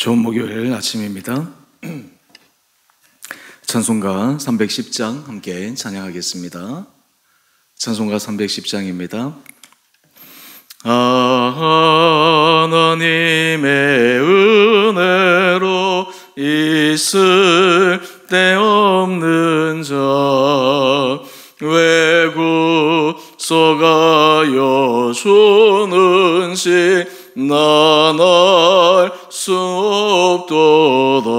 좋은 목요일 아침입니다. 찬송가 310장 함께 찬양하겠습니다. 찬송가 310장입니다. 하나님의 은혜로 있을 데 없는 자 외구속하여 주는 시 난 알 수 없도다.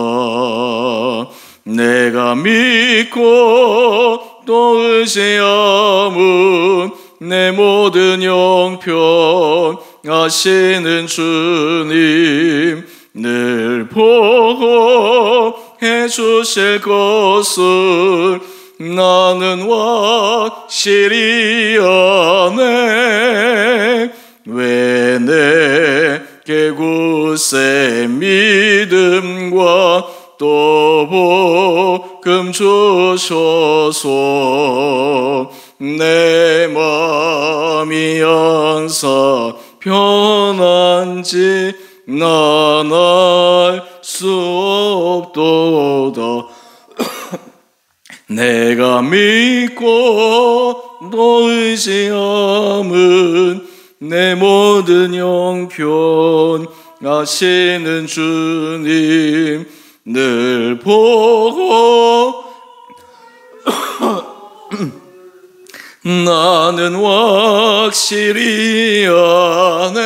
내가 믿고 또 의지함은 내 모든 형편 아시는 주님 늘 보호해 주실 것을 나는 확실히 아네. 왜 내게 굳세 믿음과 또 복음 주셔서 내 마음이 항상 편한지 난 알 수 없도다. 내가 믿고 또 의지함은 내 모든 형편 아시는 주님 늘 보고 나는 확실히 아네.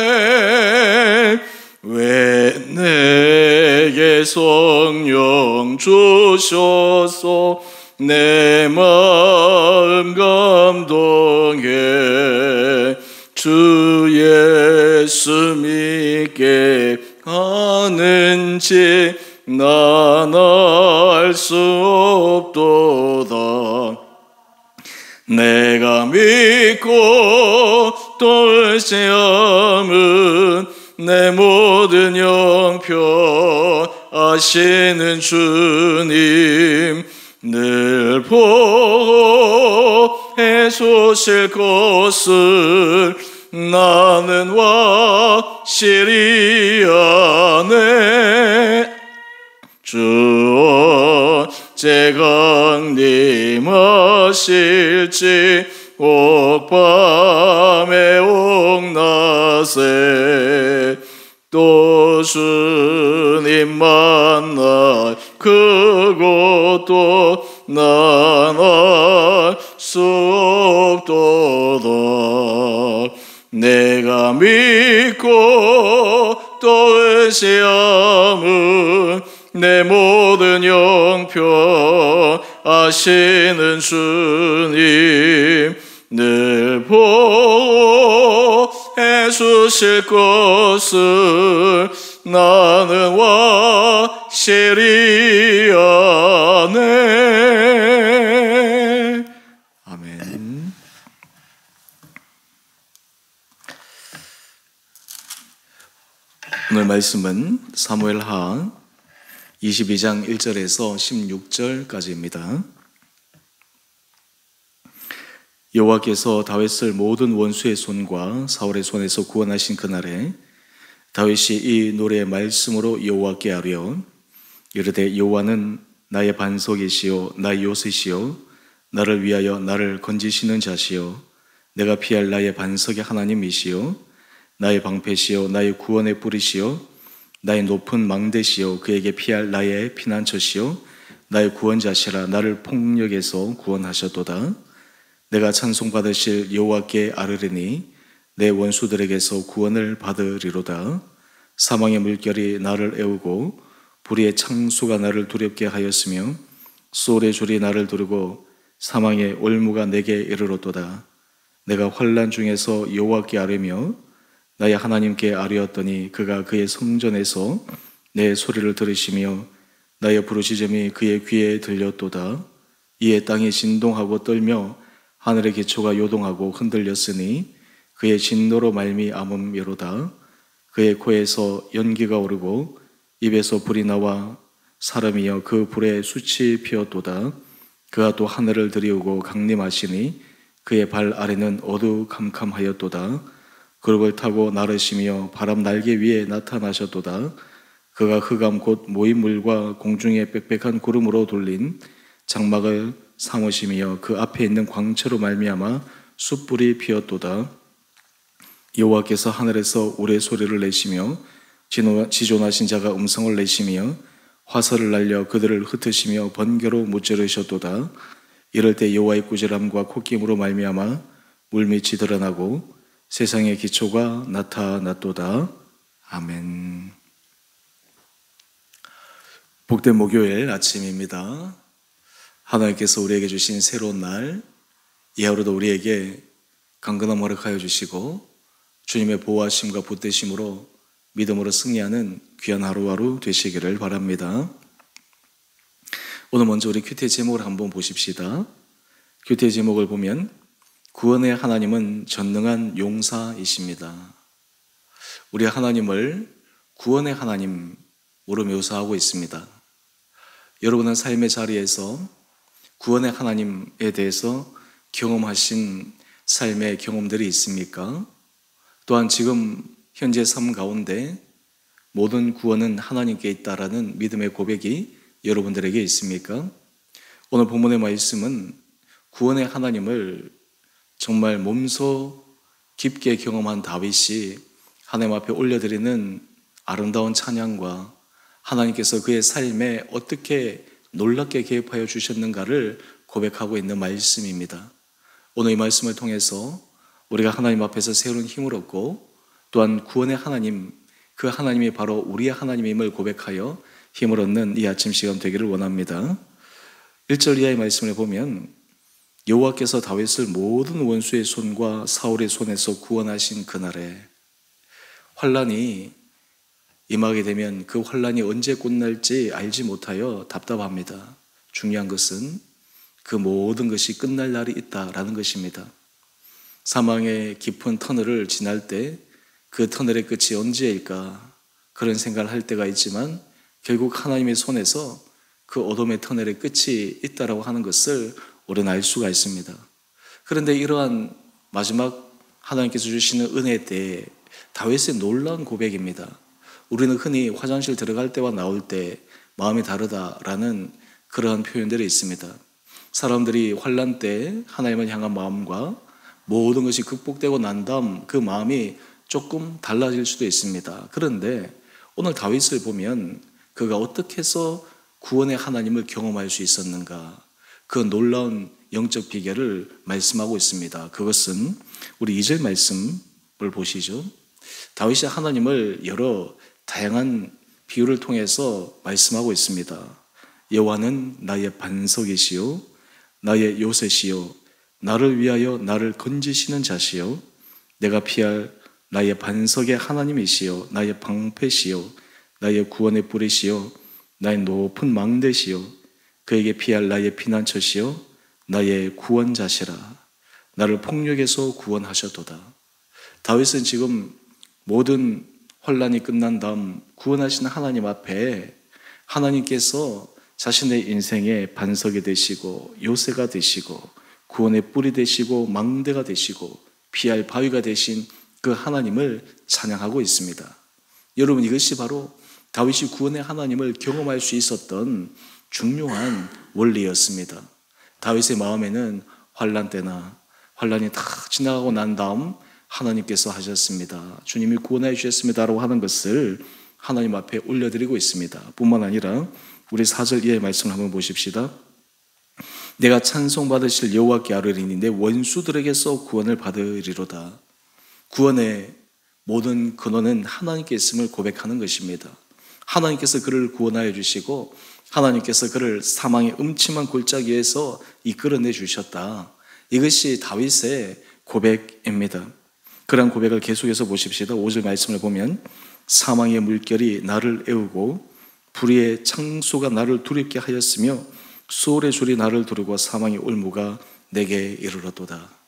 왜 내게 성령 주셔서 내 마음 감동해 주 예수 믿게 하는지 난 알 수 없도다. 내가 믿고 또 의지함은 내 모든 형편 아시는 주님 늘 보호해 주실 것을 나는 확실히 아네. 주 언제 강림하실지 옥밤의 옥낮에 또 주님 만날 그것도 난 알 수 없도다. 내가 믿고 또 의지함은 내 모든 형편 아시는 주님 늘 보호해 주실 것을 나는 확실히 아네. 아멘. 오늘 말씀은 사무엘하 22장 1절에서 16절까지입니다. 여호와께서 다윗을 모든 원수의 손과 사울의 손에서 구원하신 그날에 다윗이 이 노래의 말씀으로 여호와께 아뢰어 이르되 여호와는 나의 반석이시요 나의 요새시요 나를 위하여 나를 건지시는 자시요 내가 피할 나의 반석의 하나님이시요 나의 방패시요 나의 구원의 뿌리시요 나의 높은 망대시요 그에게 피할 나의 피난처시요 나의 구원자시라. 나를 폭력에서 구원하셨도다. 내가 찬송받으실 여호와께 아뢰리니 내 원수들에게서 구원을 받으리로다. 사망의 물결이 나를 애우고 불의의 창수가 나를 두렵게 하였으며 소울의 줄이 나를 두르고 사망의 올무가 내게 이르렀도다. 내가 환난 중에서 여호와께 아뢰며 나의 하나님께 아뢰었더니 그가 그의 성전에서 내 소리를 들으시며 나의 부르짖음이 그의 귀에 들렸도다. 이에 땅이 진동하고 떨며 하늘의 기초가 요동하고 흔들렸으니 그의 진노로 말미암음이로다. 그의 코에서 연기가 오르고 입에서 불이 나와 사람이여 그 불에 숯이 피었도다. 그가 또 하늘을 들이우고 강림하시니 그의 발 아래는 어두컴컴하였도다. 그룹을 타고 나르시며 바람 날개 위에 나타나셨도다. 그가 흑암 곧 모임물과 공중의 빽빽한 구름으로 돌린 장막을 삼으시며 그 앞에 있는 광채로 말미암아 숯불이 피었도다. 여호와께서 하늘에서 우레소리를 내시며 지존하신 자가 음성을 내시며 화살을 날려 그들을 흩으시며 번개로 무찌르셨도다. 이럴 때 여호와의 꾸지람과 콧김으로 말미암아 물밑이 드러나고 세상의 기초가 나타났도다. 아멘. 복된 목요일 아침입니다. 하나님께서 우리에게 주신 새로운 날, 이 하루도 우리에게 강건함 허락하여 주시고 주님의 보호하심과 보태심으로 믿음으로 승리하는 귀한 하루하루 되시기를 바랍니다. 오늘 먼저 우리 큐티의 제목을 한번 보십시다. 큐티의 제목을 보면 구원의 하나님은 전능한 용사이십니다. 우리 하나님을 구원의 하나님으로 묘사하고 있습니다. 여러분은 삶의 자리에서 구원의 하나님에 대해서 경험하신 삶의 경험들이 있습니까? 또한 지금 현재 삶 가운데 모든 구원은 하나님께 있다라는 믿음의 고백이 여러분들에게 있습니까? 오늘 본문의 말씀은 구원의 하나님을 정말 몸소 깊게 경험한 다윗이 하나님 앞에 올려드리는 아름다운 찬양과 하나님께서 그의 삶에 어떻게 놀랍게 개입하여 주셨는가를 고백하고 있는 말씀입니다. 오늘 이 말씀을 통해서 우리가 하나님 앞에서 새로운 힘을 얻고 또한 구원의 하나님, 그 하나님이 바로 우리의 하나님임을 고백하여 힘을 얻는 이 아침 시간 되기를 원합니다. 1절 이하의 말씀을 보면 여호와께서 다윗을 모든 원수의 손과 사울의 손에서 구원하신 그날에, 환난이 임하게 되면 그 환난이 언제 끝날지 알지 못하여 답답합니다. 중요한 것은 그 모든 것이 끝날 날이 있다라는 것입니다. 사망의 깊은 터널을 지날 때 그 터널의 끝이 언제일까 그런 생각을 할 때가 있지만 결국 하나님의 손에서 그 어둠의 터널의 끝이 있다라고 하는 것을 우리는 알 수가 있습니다. 그런데 이러한 마지막 하나님께서 주시는 은혜에 대해 다윗의 놀라운 고백입니다. 우리는 흔히 화장실 들어갈 때와 나올 때 마음이 다르다라는 그러한 표현들이 있습니다. 사람들이 환난 때 하나님을 향한 마음과 모든 것이 극복되고 난 다음 그 마음이 조금 달라질 수도 있습니다. 그런데 오늘 다윗을 보면 그가 어떻게 해서 구원의 하나님을 경험할 수 있었는가, 그 놀라운 영적 비결을 말씀하고 있습니다. 그것은 우리 2절 말씀을 보시죠. 다윗이 하나님을 여러 다양한 비유를 통해서 말씀하고 있습니다. 여호와는 나의 반석이시요 나의 요새시요 나를 위하여 나를 건지시는 자시요 내가 피할 나의 반석의 하나님이시요 나의 방패시요 나의 구원의 뿌리시요 나의 높은 망대시요 그에게 피할 나의 피난처시요 나의 구원자시라. 나를 폭력에서 구원하셨도다. 다윗은 지금 모든 환난이 끝난 다음 구원하시는 하나님 앞에 하나님께서 자신의 인생의 반석이 되시고 요새가 되시고 구원의 뿌리 되시고 망대가 되시고 피할 바위가 되신 그 하나님을 찬양하고 있습니다. 여러분, 이것이 바로 다윗이 구원의 하나님을 경험할 수 있었던 중요한 원리였습니다. 다윗의 마음에는 환난 때나 환난이 다 지나가고 난 다음 하나님께서 하셨습니다. 주님이 구원해 주셨습니다라고 하는 것을 하나님 앞에 올려드리고 있습니다. 뿐만 아니라 우리 4절 이하의 말씀을 한번 보십시다. 내가 찬송받으실 여호와께 아뢰리니 내 원수들에게서 구원을 받으리로다. 구원의 모든 근원은 하나님께 있음을 고백하는 것입니다. 하나님께서 그를 구원하여 주시고 하나님께서 그를 사망의 음침한 골짜기에서 이끌어내 주셨다. 이것이 다윗의 고백입니다. 그런 고백을 계속해서 보십시다. 5절 말씀을 보면 사망의 물결이 나를 애우고 불의의 창소가 나를 두렵게 하였으며 수월의 줄이 나를 두르고 사망의 올무가 내게 이르렀도다.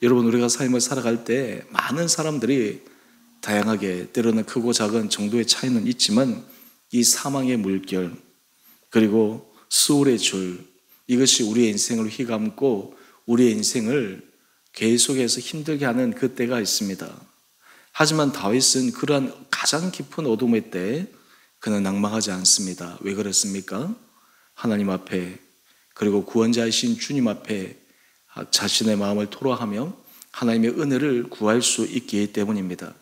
여러분, 우리가 삶을 살아갈 때 많은 사람들이 다양하게 때로는 크고 작은 정도의 차이는 있지만 이 사망의 물결 그리고 수월의 줄, 이것이 우리의 인생을 휘감고 우리의 인생을 계속해서 힘들게 하는 그 때가 있습니다. 하지만 다윗은 그러한 가장 깊은 어둠의 때 그는 낭망하지 않습니다. 왜 그렇습니까? 하나님 앞에 그리고 구원자이신 주님 앞에 자신의 마음을 토로하며 하나님의 은혜를 구할 수 있기 때문입니다.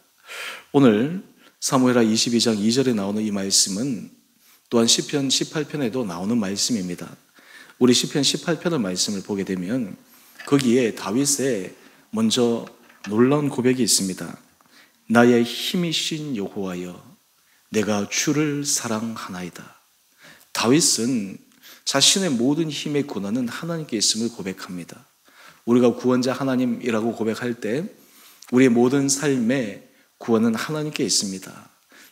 오늘 사무엘하 22장 2절에 나오는 이 말씀은 또한 시편 18편에도 나오는 말씀입니다. 우리 시편 18편의 말씀을 보게 되면 거기에 다윗의 먼저 놀라운 고백이 있습니다. 나의 힘이신 여호와여 내가 주를 사랑하나이다. 다윗은 자신의 모든 힘의 근원은 하나님께 있음을 고백합니다. 우리가 구원자 하나님이라고 고백할 때 우리의 모든 삶의 구원은 하나님께 있습니다.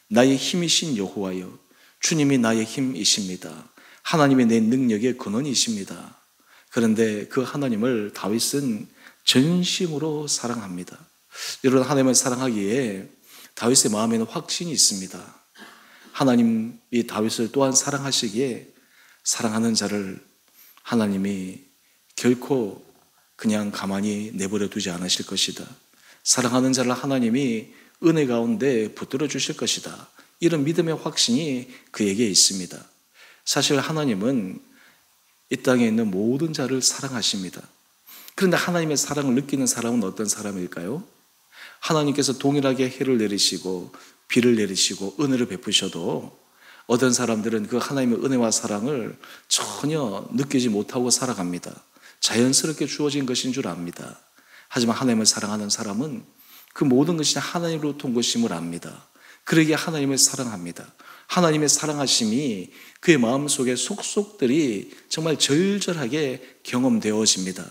나의 힘이신 여호와여 주님이 나의 힘이십니다. 하나님이 내 능력의 근원이십니다. 그런데 그 하나님을 다윗은 전심으로 사랑합니다. 여러분, 하나님을 사랑하기에 다윗의 마음에는 확신이 있습니다. 하나님이 다윗을 또한 사랑하시기에 사랑하는 자를 하나님이 결코 그냥 가만히 내버려 두지 않으실 것이다. 사랑하는 자를 하나님이 은혜 가운데 붙들어 주실 것이다. 이런 믿음의 확신이 그에게 있습니다. 사실 하나님은 이 땅에 있는 모든 자를 사랑하십니다. 그런데 하나님의 사랑을 느끼는 사람은 어떤 사람일까요? 하나님께서 동일하게 해를 내리시고 비를 내리시고 은혜를 베푸셔도 어떤 사람들은 그 하나님의 은혜와 사랑을 전혀 느끼지 못하고 살아갑니다. 자연스럽게 주어진 것인 줄 압니다. 하지만 하나님을 사랑하는 사람은 그 모든 것이 하나님으로부터 온 것임을 압니다. 그러기에 하나님을 사랑합니다. 하나님의 사랑하심이 그의 마음속에 속속들이 정말 절절하게 경험되어집니다.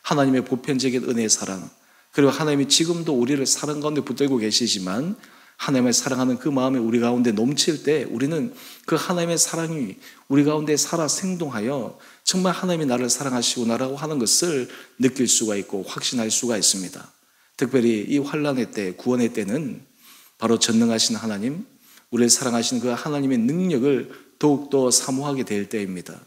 하나님의 보편적인 은혜의 사랑, 그리고 하나님이 지금도 우리를 사랑 가운데 붙들고 계시지만 하나님을 사랑하는 그 마음이 우리 가운데 넘칠 때 우리는 그 하나님의 사랑이 우리 가운데 살아 생동하여 정말 하나님이 나를 사랑하시구나라고 하는 것을 느낄 수가 있고 확신할 수가 있습니다. 특별히 이 환난의 때, 구원의 때는 바로 전능하신 하나님, 우리를 사랑하시는 그 하나님의 능력을 더욱더 사모하게 될 때입니다.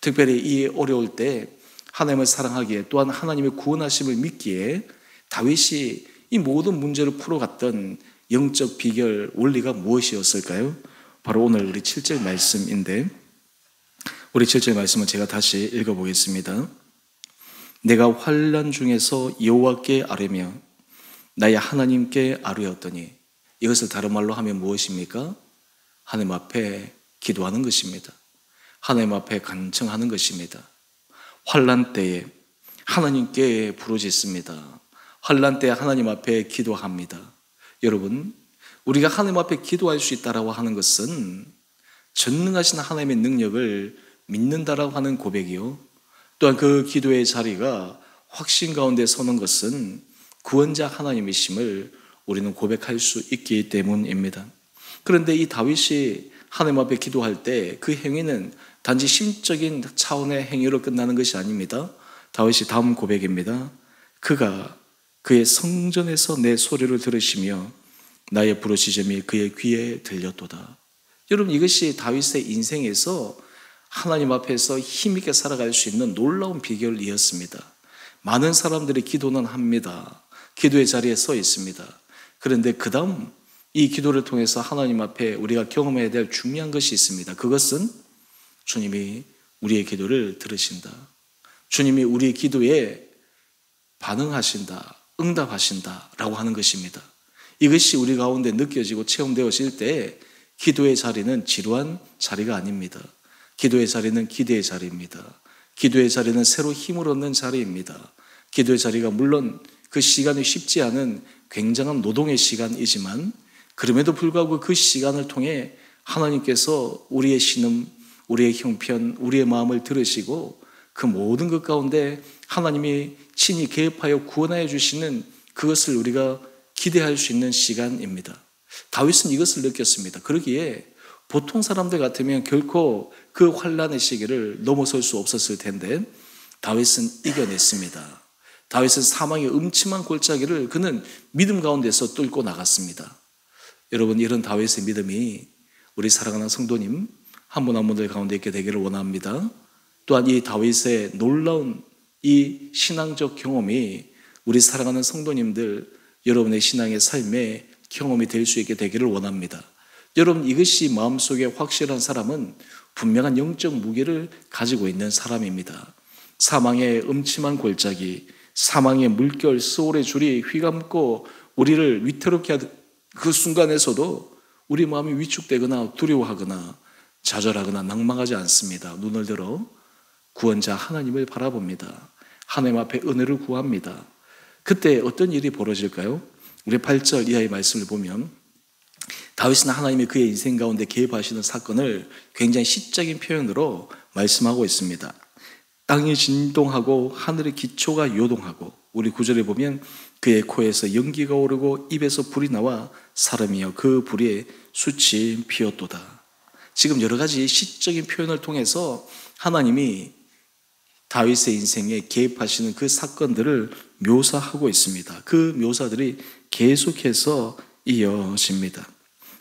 특별히 이 어려울 때 하나님을 사랑하기에 또한 하나님의 구원하심을 믿기에 다윗이 이 모든 문제를 풀어갔던 영적 비결, 원리가 무엇이었을까요? 바로 오늘 우리 7절 말씀인데 우리 7절 말씀을 제가 다시 읽어보겠습니다. 내가 환난 중에서 여호와께 아뢰며 나의 하나님께 아뢰었더니 이것을 다른 말로 하면 무엇입니까? 하나님 앞에 기도하는 것입니다. 하나님 앞에 간청하는 것입니다. 환난 때에 하나님께 부르짖습니다. 환난 때에 하나님 앞에 기도합니다. 여러분, 우리가 하나님 앞에 기도할 수 있다라고 하는 것은 전능하신 하나님의 능력을 믿는다라고 하는 고백이요, 또한 그 기도의 자리가 확신 가운데 서는 것은 구원자 하나님이심을 우리는 고백할 수 있기 때문입니다. 그런데 이 다윗이 하나님 앞에 기도할 때 그 행위는 단지 심적인 차원의 행위로 끝나는 것이 아닙니다. 다윗이 다음 고백입니다. 그가 그의 성전에서 내 소리를 들으시며 나의 부르짖음이 그의 귀에 들렸도다. 여러분, 이것이 다윗의 인생에서 하나님 앞에서 힘있게 살아갈 수 있는 놀라운 비결이었습니다. 많은 사람들이 기도는 합니다. 기도의 자리에 서 있습니다. 그런데 그 다음 이 기도를 통해서 하나님 앞에 우리가 경험해야 될 중요한 것이 있습니다. 그것은 주님이 우리의 기도를 들으신다. 주님이 우리의 기도에 반응하신다, 응답하신다 라고 하는 것입니다. 이것이 우리 가운데 느껴지고 체험되어질 때 기도의 자리는 지루한 자리가 아닙니다. 기도의 자리는 기대의 자리입니다. 기도의 자리는 새로 힘을 얻는 자리입니다. 기도의 자리가 물론 그 시간이 쉽지 않은 굉장한 노동의 시간이지만 그럼에도 불구하고 그 시간을 통해 하나님께서 우리의 신음, 우리의 형편, 우리의 마음을 들으시고 그 모든 것 가운데 하나님이 친히 개입하여 구원하여 주시는 그것을 우리가 기대할 수 있는 시간입니다. 다윗은 이것을 느꼈습니다. 그러기에 보통 사람들 같으면 결코 그 환난의 시기를 넘어설 수 없었을 텐데 다윗은 이겨냈습니다. 다윗은 사망의 음침한 골짜기를 그는 믿음 가운데서 뚫고 나갔습니다. 여러분, 이런 다윗의 믿음이 우리 사랑하는 성도님 한 분 한 분들 가운데 있게 되기를 원합니다. 또한 이 다윗의 놀라운 이 신앙적 경험이 우리 사랑하는 성도님들 여러분의 신앙의 삶에 경험이 될 수 있게 되기를 원합니다. 여러분, 이것이 마음속에 확실한 사람은 분명한 영적 무게를 가지고 있는 사람입니다. 사망의 음침한 골짜기, 사망의 물결, 수월의 줄이 휘감고 우리를 위태롭게 하던 그 순간에서도 우리 마음이 위축되거나 두려워하거나 좌절하거나 낭망하지 않습니다. 눈을 들어 구원자 하나님을 바라봅니다. 하나님 앞에 은혜를 구합니다. 그때 어떤 일이 벌어질까요? 우리 8절 이하의 말씀을 보면 다윗은 하나님이 그의 인생 가운데 개입하시는 사건을 굉장히 시적인 표현으로 말씀하고 있습니다. 땅이 진동하고 하늘의 기초가 요동하고, 우리 9절에 보면 그의 코에서 연기가 오르고 입에서 불이 나와 사람이여 그 불에 숯이 피었도다. 지금 여러 가지 시적인 표현을 통해서 하나님이 다윗의 인생에 개입하시는 그 사건들을 묘사하고 있습니다. 그 묘사들이 계속해서 이어집니다.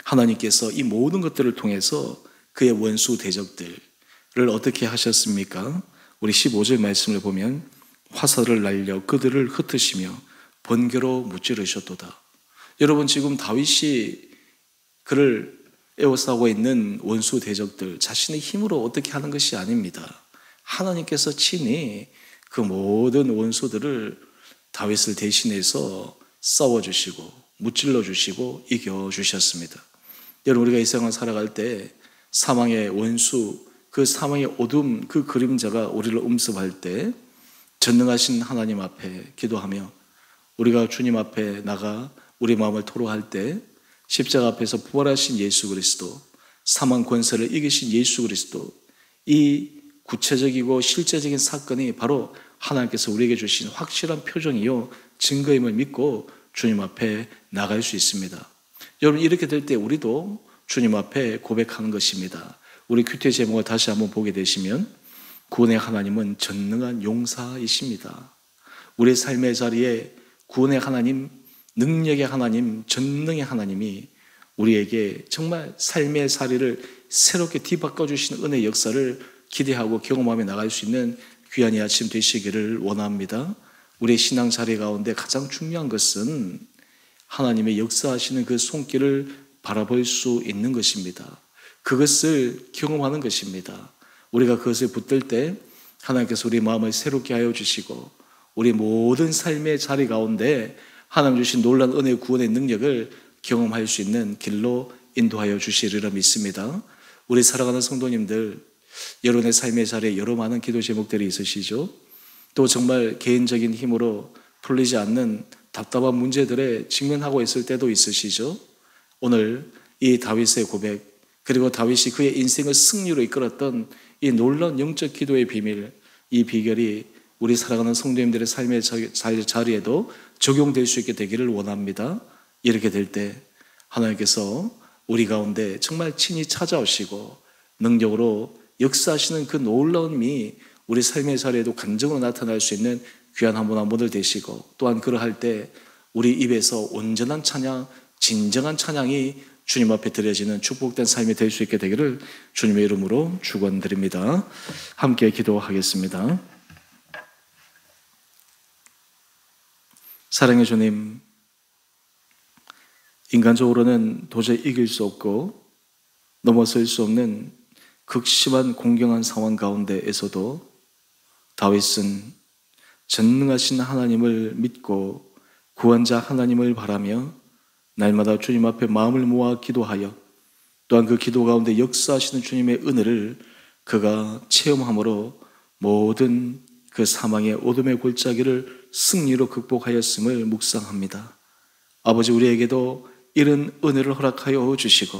하나님께서 이 모든 것들을 통해서 그의 원수 대적들을 어떻게 하셨습니까? 우리 15절 말씀을 보면 화살을 날려 그들을 흩으시며 번개로 무찌르셨도다. 여러분, 지금 다윗이 그를 에워싸고 있는 원수 대적들 자신의 힘으로 어떻게 하는 것이 아닙니다. 하나님께서 친히 그 모든 원수들을 다윗을 대신해서 싸워주시고 무찔러주시고 이겨주셨습니다. 여러분, 우리가 이 세상을 살아갈 때 사망의 원수, 그 사망의 어둠, 그 그림자가 우리를 음습할 때 전능하신 하나님 앞에 기도하며 우리가 주님 앞에 나가 우리 마음을 토로할 때 십자가 앞에서 부활하신 예수 그리스도, 사망 권세를 이기신 예수 그리스도, 이 구체적이고 실제적인 사건이 바로 하나님께서 우리에게 주신 확실한 표정이요 증거임을 믿고 주님 앞에 나갈 수 있습니다. 여러분, 이렇게 될 때 우리도 주님 앞에 고백하는 것입니다. 우리 큐티 제목을 다시 한번 보게 되시면 구원의 하나님은 전능한 용사이십니다. 우리의 삶의 자리에 구원의 하나님, 능력의 하나님, 전능의 하나님이 우리에게 정말 삶의 자리를 새롭게 뒤바꿔 주시는 은혜의 역사를 기대하고 경험하며 나갈 수 있는 귀한 이 아침 되시기를 원합니다. 우리의 신앙 자리 가운데 가장 중요한 것은 하나님의 역사하시는 그 손길을 바라볼 수 있는 것입니다. 그것을 경험하는 것입니다. 우리가 그것을 붙들 때 하나님께서 우리 마음을 새롭게 하여 주시고 우리 모든 삶의 자리 가운데 하나님 주신 놀라운 은혜의 구원의 능력을 경험할 수 있는 길로 인도하여 주시리라 믿습니다. 우리 사랑하는 성도님들, 여러분의 삶의 자리에 여러 많은 기도 제목들이 있으시죠? 또 정말 개인적인 힘으로 풀리지 않는 답답한 문제들에 직면하고 있을 때도 있으시죠? 오늘 이 다윗의 고백, 그리고 다윗이 그의 인생을 승리로 이끌었던 이 놀라운 영적 기도의 비밀, 이 비결이 우리 사랑하는 성도님들의 삶의 자리에도 적용될 수 있게 되기를 원합니다. 이렇게 될 때 하나님께서 우리 가운데 정말 친히 찾아오시고 능력으로 역사하시는 그 놀라움이 우리 삶의 자리에도 간증으로 나타날 수 있는 귀한 한 분 한 분들 되시고, 또한 그러할 때 우리 입에서 온전한 찬양, 진정한 찬양이 주님 앞에 드려지는 축복된 삶이 될 수 있게 되기를 주님의 이름으로 축원드립니다. 함께 기도하겠습니다. 사랑의 주님, 인간적으로는 도저히 이길 수 없고 넘어설 수 없는 극심한 공경한 상황 가운데에서도 다윗은 전능하신 하나님을 믿고 구원자 하나님을 바라며 날마다 주님 앞에 마음을 모아 기도하여 또한 그 기도 가운데 역사하시는 주님의 은혜를 그가 체험함으로 모든 그 사망의 어둠의 골짜기를 승리로 극복하였음을 묵상합니다. 아버지, 우리에게도 이런 은혜를 허락하여 주시고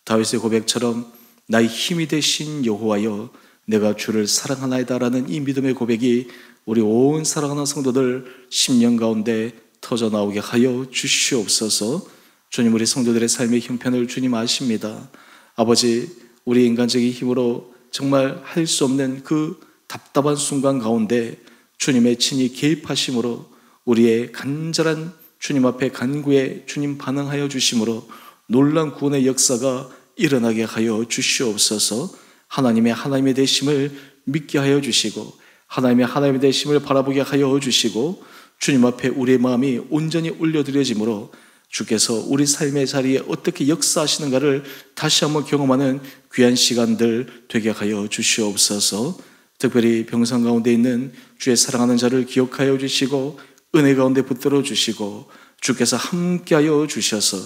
다윗의 고백처럼 나의 힘이 되신 여호와여 내가 주를 사랑하나이다라는 이 믿음의 고백이 우리 온 사랑하는 성도들 심령 가운데 터져 나오게 하여 주시옵소서. 주님, 우리 성도들의 삶의 형편을 주님 아십니다. 아버지, 우리 인간적인 힘으로 정말 할 수 없는 그 답답한 순간 가운데 주님의 친히 개입하심으로 우리의 간절한 주님 앞에 간구에 주님 반응하여 주심으로 놀라운 구원의 역사가 일어나게 하여 주시옵소서. 하나님의 되심을 믿게 하여 주시고 하나님의 되심을 바라보게 하여 주시고 주님 앞에 우리의 마음이 온전히 올려드려짐으로 주께서 우리 삶의 자리에 어떻게 역사하시는가를 다시 한번 경험하는 귀한 시간들 되게 하여 주시옵소서. 특별히 병상 가운데 있는 주의 사랑하는 자를 기억하여 주시고 은혜 가운데 붙들어 주시고 주께서 함께하여 주셔서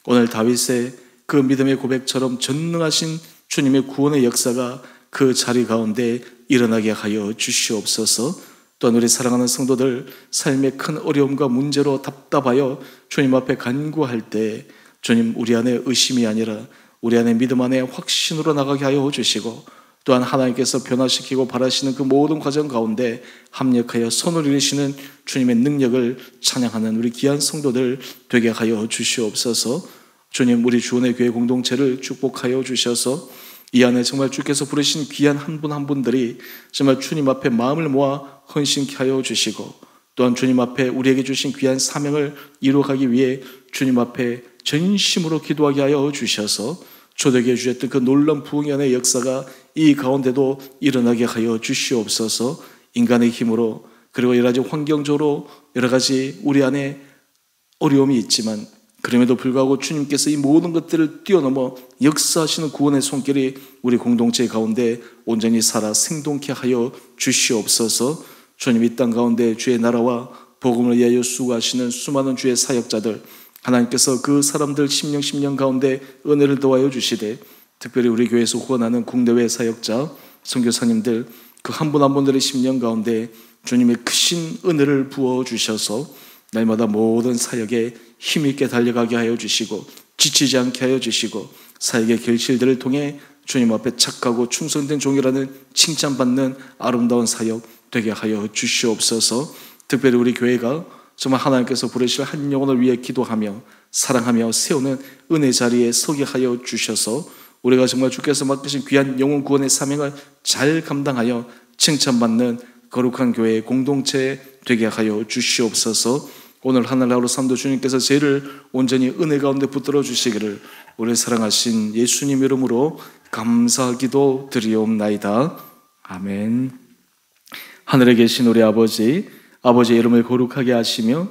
오늘 다윗의 그 믿음의 고백처럼 전능하신 주님의 구원의 역사가 그 자리 가운데 일어나게 하여 주시옵소서. 또한 우리 사랑하는 성도들 삶의 큰 어려움과 문제로 답답하여 주님 앞에 간구할 때 주님 우리 안에 의심이 아니라 우리 안에 믿음 안에 확신으로 나가게 하여 주시고 또한 하나님께서 변화시키고 바라시는 그 모든 과정 가운데 합력하여 손을 이루시는 주님의 능력을 찬양하는 우리 귀한 성도들 되게 하여 주시옵소서. 주님 우리 주원의 교회 공동체를 축복하여 주셔서 이 안에 정말 주께서 부르신 귀한 한 분 한 분들이 정말 주님 앞에 마음을 모아 헌신케 하여 주시고 또한 주님 앞에 우리에게 주신 귀한 사명을 이루어가기 위해 주님 앞에 전심으로 기도하게 하여 주셔서 초대교회에 주셨던 그 놀라운 부흥의 역사가 이 가운데도 일어나게 하여 주시옵소서. 인간의 힘으로 그리고 여러 가지 환경적으로 여러 가지 우리 안에 어려움이 있지만 그럼에도 불구하고 주님께서 이 모든 것들을 뛰어넘어 역사하시는 구원의 손길이 우리 공동체 가운데 온전히 살아 생동케 하여 주시옵소서. 주님 이 땅 가운데 주의 나라와 복음을 위하여 수고하시는 수많은 주의 사역자들 하나님께서 그 사람들 심령 가운데 은혜를 도와여 주시되 특별히 우리 교회에서 후원하는 국내외 사역자 선교사님들 그 한 분 한 분들의 심령 가운데 주님의 크신 은혜를 부어주셔서 날마다 모든 사역에 힘있게 달려가게 하여 주시고 지치지 않게 하여 주시고 사역의 결실들을 통해 주님 앞에 착하고 충성된 종이라는 칭찬받는 아름다운 사역 되게 하여 주시옵소서. 특별히 우리 교회가 정말 하나님께서 부르실 한 영혼을 위해 기도하며 사랑하며 세우는 은혜 자리에 서게 하여 주셔서 우리가 정말 주께서 맡기신 귀한 영혼 구원의 사명을 잘 감당하여 칭찬받는 거룩한 교회의 공동체 되게 하여 주시옵소서. 오늘 하늘나라로 삼도 주님께서 죄를 온전히 은혜 가운데 붙들어 주시기를 우리 사랑하신 예수님 이름으로 감사하기도 드리옵나이다. 아멘. 하늘에 계신 우리 아버지, 아버지의 이름을 거룩하게 하시며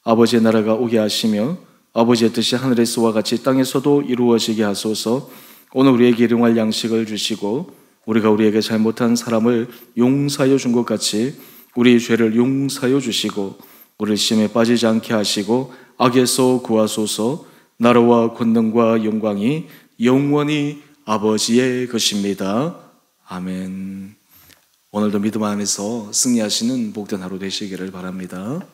아버지의 나라가 오게 하시며 아버지의 뜻이 하늘에서와 같이 땅에서도 이루어지게 하소서. 오늘 우리에게 일용할 양식을 주시고 우리가 우리에게 잘못한 사람을 용서하여 준 것 같이 우리의 죄를 용서하여 주시고 우리를 시험에 빠지지 않게 하시고 악에서 구하소서. 나라와 권능과 영광이 영원히 아버지의 것입니다. 아멘. 오늘도 믿음 안에서 승리하시는 복된 하루 되시기를 바랍니다.